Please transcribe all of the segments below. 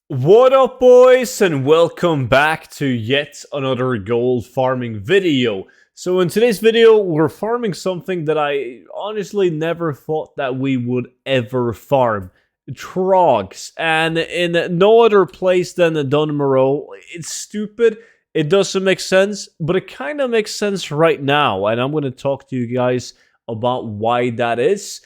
What up, boys, and welcome back to yet another gold farming video. So in today's video, we're farming something that I honestly never thought that we would ever farm. Trogs. And in no other place than Dunmorrow. It's stupid, it doesn't make sense, but it kind of makes sense right now. And I'm going to talk to you guys about why that is.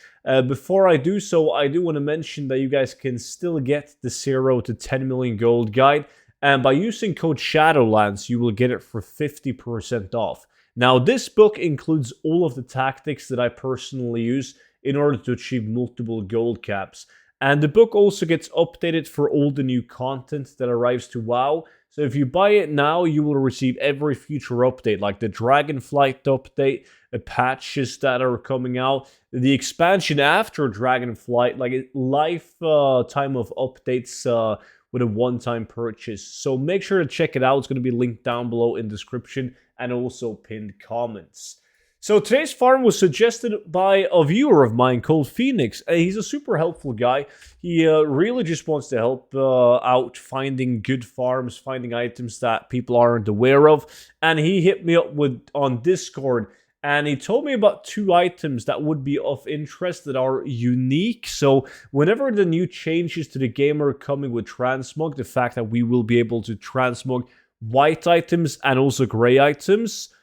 Before I do so, I do want to mention that you guys can still get the 0 to 10 million gold guide, and by using code Shadowlands, you will get it for 50% off. Now, this book includes all of the tactics that I personally use in order to achieve multiple gold caps. And the book also gets updated for all the new content that arrives to WoW. So if you buy it now, you will receive every future update, like the Dragonflight update, the patches that are coming out, the expansion after Dragonflight, like lifetime of updates with a one-time purchase. So make sure to check it out. It's going to be linked down below in the description and also pinned comments. So today's farm was suggested by a viewer of mine called Phoenix. He's a super helpful guy. He really just wants to help out finding good farms, finding items that people aren't aware of. And he hit me up on Discord, and he told me about two items that would be of interest that are unique. So whenever the new changes to the game are coming with transmog, the fact that we will be able to transmog white items and also gray items,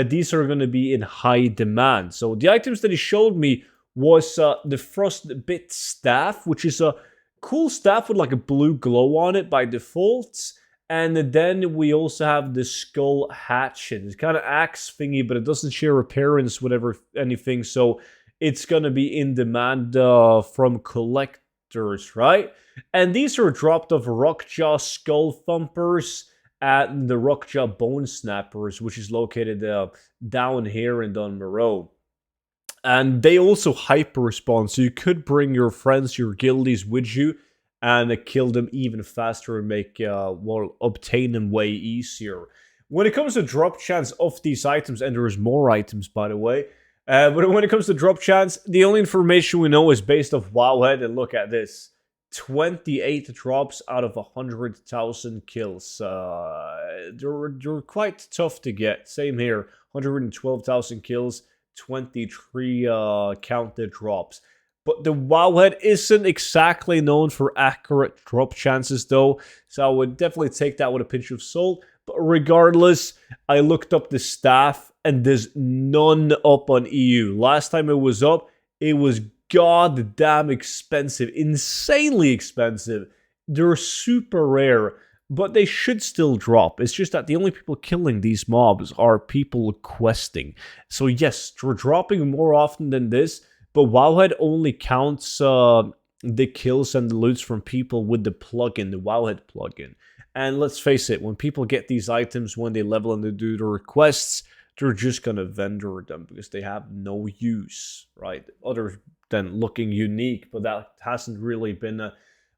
these are going to be in high demand. So the items that he showed me was the Frostbit Staff, which is a cool staff with like a blue glow on it by default. And then we also have the Skull Hatchet. It's kind of axe thingy, but it doesn't share appearance with anything. So it's going to be in demand from collectors, right? And these are dropped off Rockjaw Skull Thumpers at the Rockjaw Bone Snappers, which is located down here in Dunmorrow. And they also hyper respawn, so you could bring your friends, your guildies with you, and kill them even faster and make, obtain them way easier. When it comes to drop chance of these items, and there's more items, by the way, but when it comes to drop chance, the only information we know is based off Wowhead, and look at this. 28 drops out of 100,000 kills. They're quite tough to get. Same here. 112,000 kills, 23 counted drops. But the Wowhead isn't exactly known for accurate drop chances, though. So I would definitely take that with a pinch of salt. But regardless, I looked up the staff, and there's none up on EU. Last time it was up, it was goddamn expensive, insanely expensive. They're super rare, but they should still drop. It's just that the only people killing these mobs are people questing. So yes, they're dropping more often than this, but Wowhead only counts the kills and the loots from people with the plugin, the Wowhead plugin. And let's face it, when people get these items, when they level and they do the requests, they're just gonna vendor them because they have no use, right? Other than looking unique, but that hasn't really been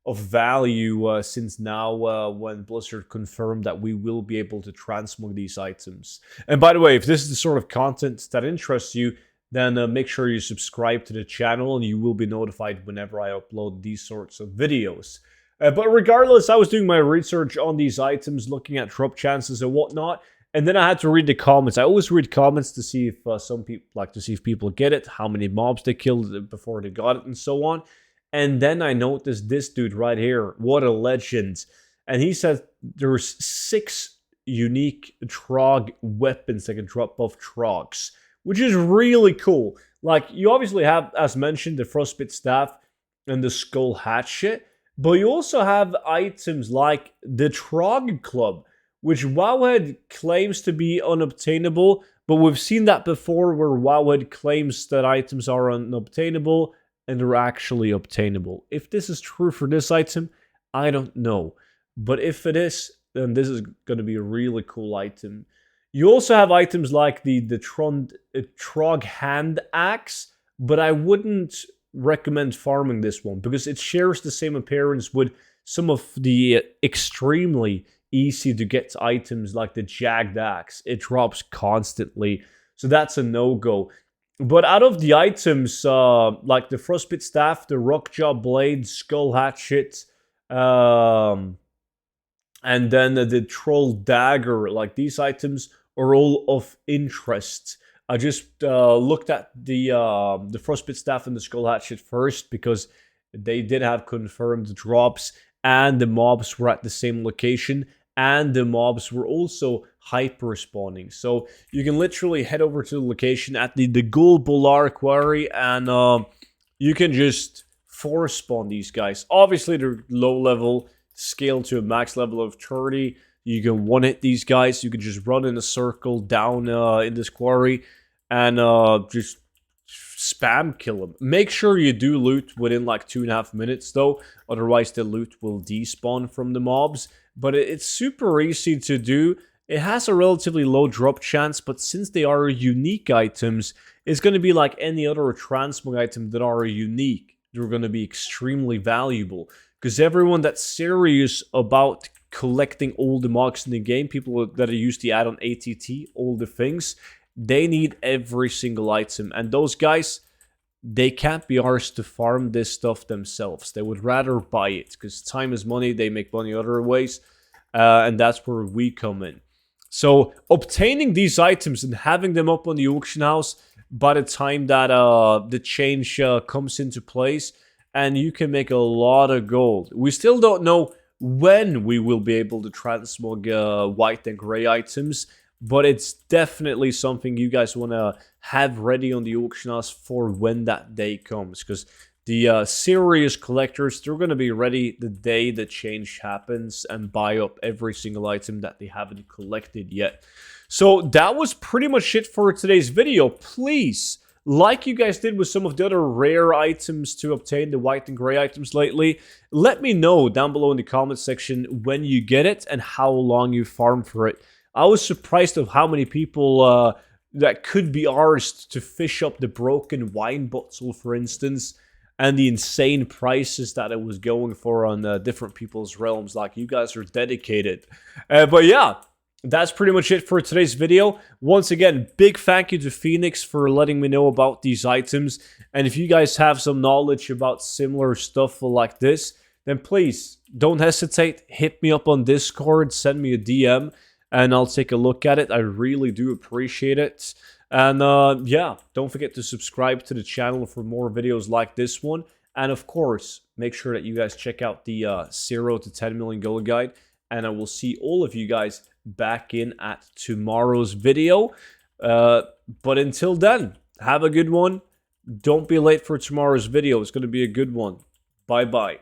of value since now when Blizzard confirmed that we will be able to transmog these items. And by the way, if this is the sort of content that interests you, then make sure you subscribe to the channel and you will be notified whenever I upload these sorts of videos. But regardless, I was doing my research on these items, looking at drop chances and whatnot, and then I had to read the comments. I always read comments to see if some people like to see if people get it, how many mobs they killed before they got it, and so on. And then I noticed this dude right here. What a legend. And he said there's 6 unique Trog weapons that can drop off Trogs, which is really cool. Like, you obviously have, as mentioned, the Frostbit Staff and the Skull Hatchet, but you also have items like the Trog Club, which Wowhead claims to be unobtainable, but we've seen that before where Wowhead claims that items are unobtainable and they're actually obtainable. If this is true for this item, I don't know. But if it is, then this is going to be a really cool item. You also have items like the Trog Hand Axe, but I wouldn't recommend farming this one because it shares the same appearance with some of the extremely easy to get items like the Jagged Axe. It drops constantly, so that's a no-go. But out of the items, like the Frostbit Staff, the Rockjaw Blade, Skull Hatchet, Um, and then the troll dagger, like these items are all of interest. I just looked at the frostbite staff and the skull hatchet first because they did have confirmed drops, and the mobs were at the same location, and the mobs were also hyper spawning. So you can literally head over to the location at the gold bolar quarry, and you can just force spawn these guys. Obviously they're low level, scale to a max level of 30. You can one hit these guys. You can just run in a circle down in this quarry and just spam kill them. Make sure you do loot within like 2.5 minutes though, otherwise the loot will despawn from the mobs. But it's super easy to do. It has a relatively low drop chance, but since they are unique items, it's going to be like any other transmog item that are unique. They're going to be extremely valuable. Because everyone that's serious about collecting all the mogs in the game, people that are used to add on ATT, all the things, they need every single item. And those guys, they can't be arsed to farm this stuff themselves. They would rather buy it, because time is money, they make money other ways, and that's where we come in. So obtaining these items and having them up on the auction house by the time that the change comes into place, and you can make a lot of gold. We still don't know when we will be able to transmog white and gray items, but it's definitely something you guys want to have ready on the auction house for when that day comes, because the serious collectors, they're going to be ready the day the change happens and buy up every single item that they haven't collected yet. So that was pretty much it for today's video. Please, like you guys did with some of the other rare items to obtain, the white and gray items lately, let me know down below in the comment section when you get it and how long you farm for it. I was surprised of how many people that could be arsed to fish up the broken wine bottle, for instance, and the insane prices that it was going for on different people's realms. Like, you guys are dedicated. But yeah, that's pretty much it for today's video. Once again, big thank you to Phoenix for letting me know about these items. And if you guys have some knowledge about similar stuff like this, then please don't hesitate. Hit me up on Discord, send me a DM, and I'll take a look at it. I really do appreciate it. And yeah, don't forget to subscribe to the channel for more videos like this one. And of course, make sure that you guys check out the 0 to 10 million gold guide. And I will see all of you guys back in at tomorrow's video. But until then, have a good one. Don't be late for tomorrow's video. It's going to be a good one. Bye-bye.